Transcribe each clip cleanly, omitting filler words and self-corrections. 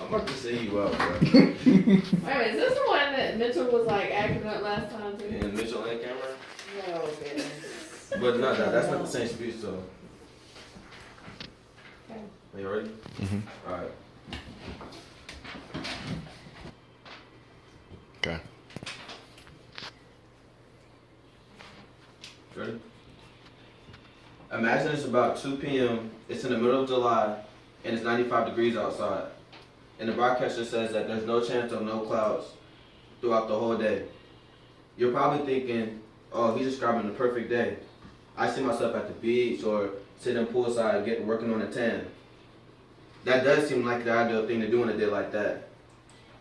I'm about to say you out, bro. Wait a minute, is this the one that Mitchell was like acting up last time too? And Mitchell and Cameron? No, goodness. But no, that's not the same speech, so. Okay. Are you ready? Mm-hmm. Alright. Okay. Ready? Imagine it's about 2 p.m., it's in the middle of July, and it's 95 degrees outside. And the broadcaster says that there's no chance of no clouds throughout the whole day. You're probably thinking, oh, he's describing the perfect day. I see myself at the beach or sitting poolside working on a tan. That does seem like the ideal thing to do on a day like that.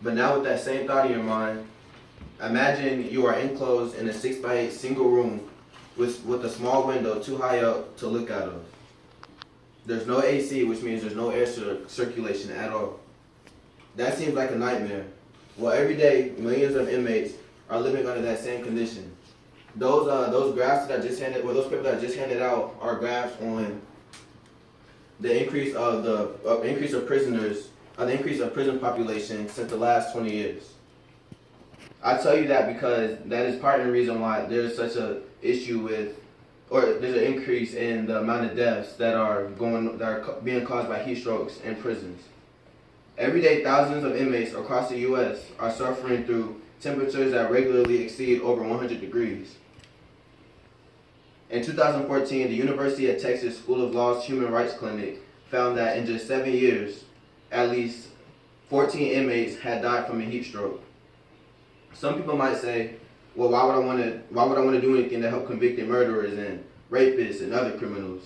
But now with that same thought in your mind, imagine you are enclosed in a 6x8 single room with a small window too high up to look out of. There's no AC, which means there's no air circulation at all. That seems like a nightmare. Well, every day, millions of inmates are living under that same condition. Those graphs that I just handed, or those papers that I just handed out, are graphs on the increase of prisoners, the increase of prison population since the last 20 years. I tell you that because that is part of the reason why there's such a issue with, or there's an increase in the amount of deaths that are being caused by heat strokes in prisons. Every day, thousands of inmates across the U.S. are suffering through temperatures that regularly exceed over 100 degrees. In 2014, the University of Texas School of Law's Human Rights Clinic found that in just 7 years, at least 14 inmates had died from a heat stroke. Some people might say, well, why would I want to do anything to help convicted murderers and rapists and other criminals?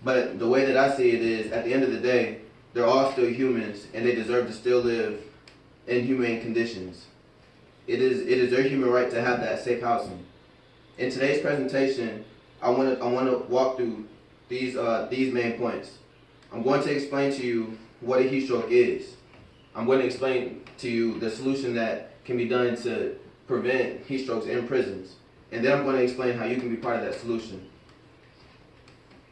But the way that I see it is, at the end of the day, they're all still humans, and they deserve to still live in humane conditions. It is their human right to have that safe housing. In today's presentation, I want to walk through these main points. I'm going to explain to you what a heat stroke is. I'm going to explain to you the solution that can be done to prevent heat strokes in prisons. And then I'm going to explain how you can be part of that solution.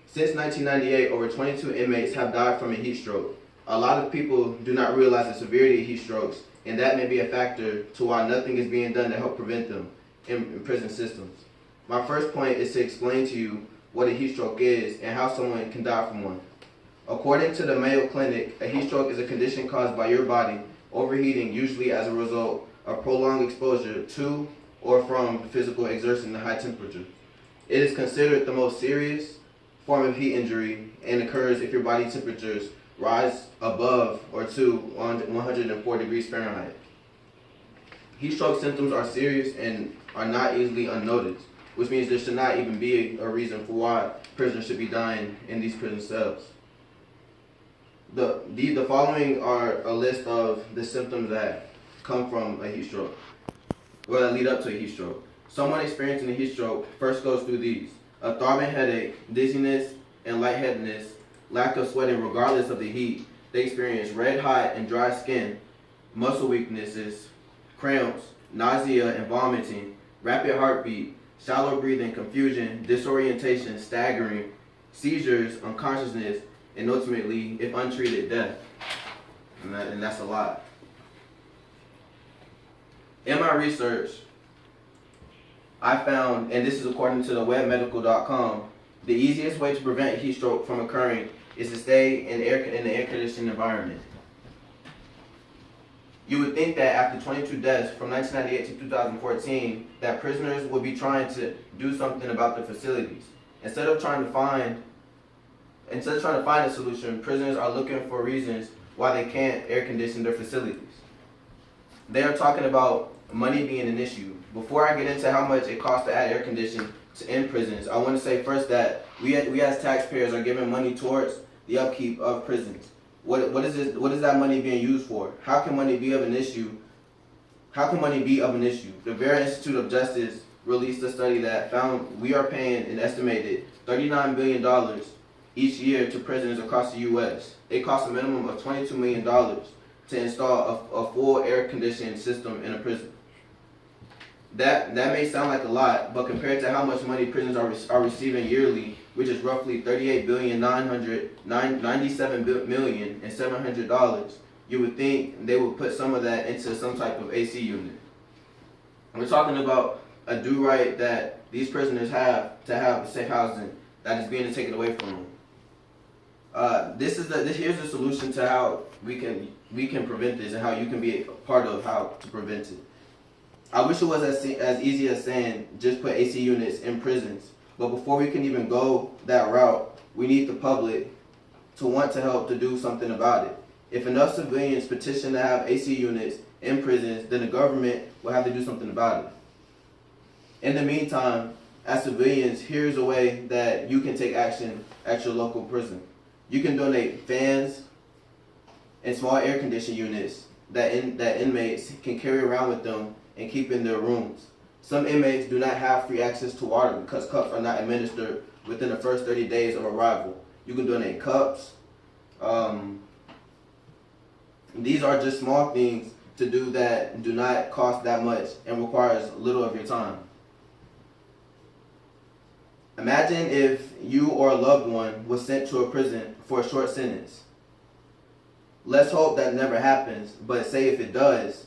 Since 1998, over 22 inmates have died from a heat stroke. A lot of people do not realize the severity of heat strokes, and that may be a factor to why nothing is being done to help prevent them in prison systems. My first point is to explain to you what a heat stroke is and how someone can die from one. According to the Mayo Clinic, a heat stroke is a condition caused by your body overheating, usually as a result of prolonged exposure to or from physical exertion at high temperature. It is considered the most serious form of heat injury and occurs if your body temperatures rise above or to 104 degrees Fahrenheit. Heat stroke symptoms are serious and are not easily unnoticed, which means there should not even be a reason for why prisoners should be dying in these prison cells. The following are a list of the symptoms that come from a heat stroke, or that lead up to a heat stroke. Someone experiencing a heat stroke first goes through these: a throbbing headache, dizziness, and lightheadedness, lack of sweating regardless of the heat. They experience red hot and dry skin, muscle weaknesses, cramps, nausea and vomiting, rapid heartbeat, shallow breathing, confusion, disorientation, staggering, seizures, unconsciousness, and ultimately, if untreated, death. And that's a lot. In my research, I found, and this is according to the webmedical.com, the easiest way to prevent heat stroke from occurring is to stay in an air-conditioned environment. You would think that after 22 deaths from 1998 to 2014, that prisoners would be trying to do something about the facilities. Instead of trying to find a solution, prisoners are looking for reasons why they can't air condition their facilities. They are talking about money being an issue. Before I get into how much it costs to add air conditioning in prisons, I want to say first that we as taxpayers are giving money towards the upkeep of prisons. What is that money being used for? How can money be of an issue? The Vera Institute of Justice released a study that found we are paying an estimated $39 billion each year to prisoners across the U.S. It costs a minimum of $22 million to install a full air conditioning system in a prison. That may sound like a lot, but compared to how much money prisons are receiving yearly which is roughly $38,997,700, you would think they would put some of that into some type of AC unit. We're talking about a due right that these prisoners have to have safe housing that is being taken away from them. Here's the solution to how we can prevent this and how you can be a part of how to prevent it. I wish it was as easy as saying just put AC units in prisons, but before we can even go that route, we need the public to want to help to do something about it. If enough civilians petition to have AC units in prisons, then the government will have to do something about it. In the meantime, as civilians, here's a way that you can take action at your local prison. You can donate fans and small air conditioning units that inmates can carry around with them and keep in their rooms. Some inmates do not have free access to water because cups are not administered within the first 30 days of arrival. You can donate cups. These are just small things to do that do not cost that much and requires little of your time. Imagine if you or a loved one was sent to a prison for a short sentence. Let's hope that never happens, but say if it does,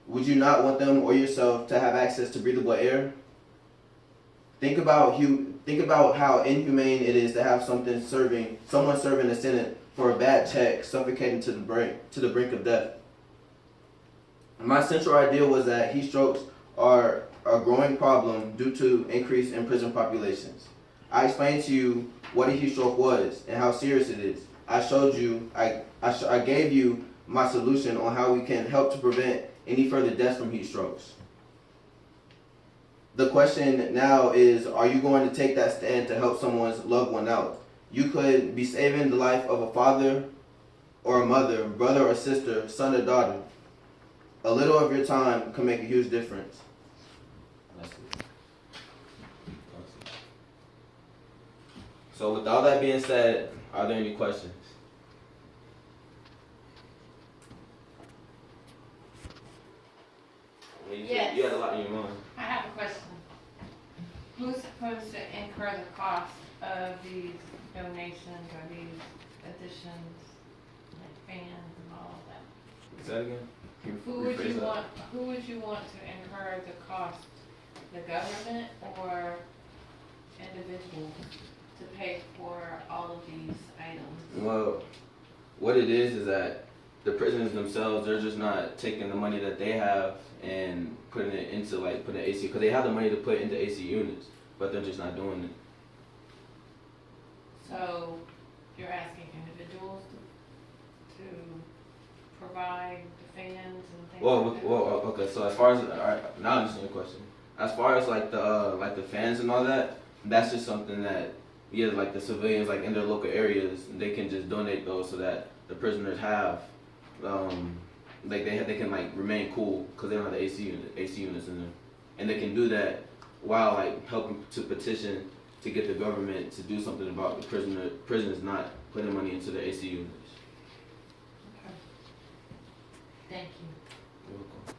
would you not want them or yourself to have access to breathable air? Think about how inhumane it is to have someone serving a sentence for a bad check, suffocating to the brink of death. My central idea was that heat strokes are a growing problem due to increase in prison populations. I explained to you what a heat stroke was and how serious it is. I gave you my solution on how we can help to prevent any further deaths from heat strokes. The question now is, are you going to take that stand to help someone's loved one out? You could be saving the life of a father or a mother, brother or sister, son or daughter. A little of your time can make a huge difference. So with all that being said, are there any questions? Yes. You had a lot in your mind. I have a question. Who's supposed to incur the cost of these donations or these additions, like fans and all of that? Say that again? Who would you want to incur the cost? The government or individuals to pay for all of these items? Well, what it is that the prisoners themselves, they're just not taking the money that they have and putting it into putting AC, because they have the money to put into AC units, but they're just not doing it. So you're asking individuals to provide the fans and things like that? Okay. So as far as now I understand your question. As far as the fans and all that, that's just something that the civilians in their local areas, they can just donate those so that the prisoners have they can remain cool because they don't have the AC units in them, and they can do that while helping to petition to get the government to do something about the prisoners not putting money into the AC units. Okay. Thank you. You're welcome.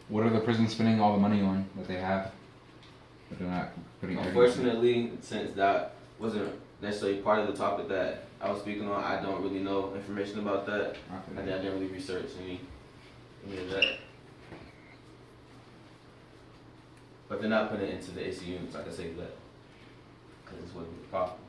What are the prisons spending all the money on that they have? That they're not putting. Unfortunately, since that wasn't necessarily part of the topic that I was speaking on, I don't really know information about that. I didn't really research any of that. But they're not putting it into the AC units, like I say that, because it's what it's profitable.